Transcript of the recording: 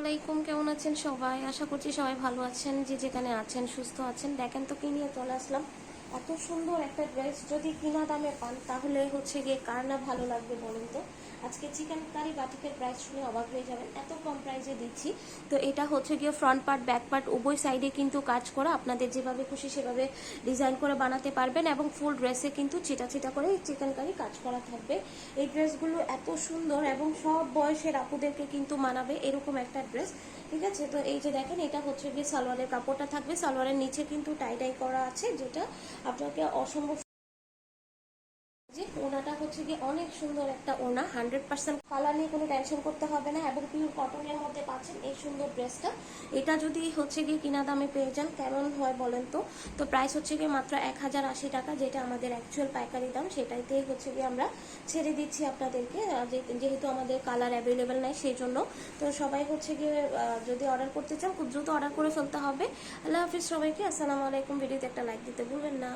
আলাইকুম, কেমন আছেন সবাই? আশা করছি সবাই ভালো আছেন, যে যেখানে আছেন সুস্থ আছেন। দেখেন তো কি নিয়ে চলে আসলাম, এত সুন্দর একটা ড্রেস যদি কিনা দামে পান তাহলে হচ্ছে গিয়ে কার না ভালো লাগবে বলুন তো। আজকে চিকেন কারি বাটিকের প্রাইস শুনে অবাক হয়ে যাবেন, এত কম প্রাইসে দিচ্ছি। তো এটা হচ্ছে গিয়ে ফ্রন্ট পার্ট ব্যাক পার্ট উভয় সাইডে কিন্তু কাজ করা, আপনাদের যেভাবে খুশি সেভাবে ডিজাইন করে বানাতে পারবেন এবং ফুল ড্রেসে কিন্তু চিটা চিটা করে চিকেন কারি কাজ করা থাকবে। এই ড্রেসগুলো এত সুন্দর এবং সব বয়সের আপুদেরকে কিন্তু মানাবে এরকম একটা ড্রেস। ঠিক আছে, তো এই যে দেখেন, এটা হচ্ছে গিয়ে সালোয়ারের কাপড়টা থাকবে, সালোয়ারের নিচে কিন্তু টাই টাই করা আছে, যেটা আপনাকে অসম্ভব। যে ওনাটা হচ্ছে গিয়ে অনেক সুন্দর একটা ওনা, 100% কালার নিয়ে কোনো টেনশন করতে হবে না এবং পিওর কটনের মধ্যে পাচ্ছেন এই সুন্দর ড্রেসটা। এটা যদি হচ্ছে গিয়ে কিনা দামে পেয়ে যান কেমন হয় বলেন তো। তো প্রাইস হচ্ছে গিয়ে মাত্র 1080 টাকা, যেটা আমাদের অ্যাকচুয়াল পাইকারি দাম, সেটাইতেই হচ্ছে গিয়ে আমরা ছেড়ে দিচ্ছি আপনাদেরকে, যেহেতু আমাদের কালার অ্যাভেলেবেল নাই সেই জন্য। তো সবাই হচ্ছে গিয়ে যদি অর্ডার করতে চান খুব দ্রুত অর্ডার করে ফেলতে হবে। আল্লাহ হাফিজ সবাইকে, আসসালামু আলাইকুম। ভিডিওতে একটা লাইক দিতে ভুলবেন না।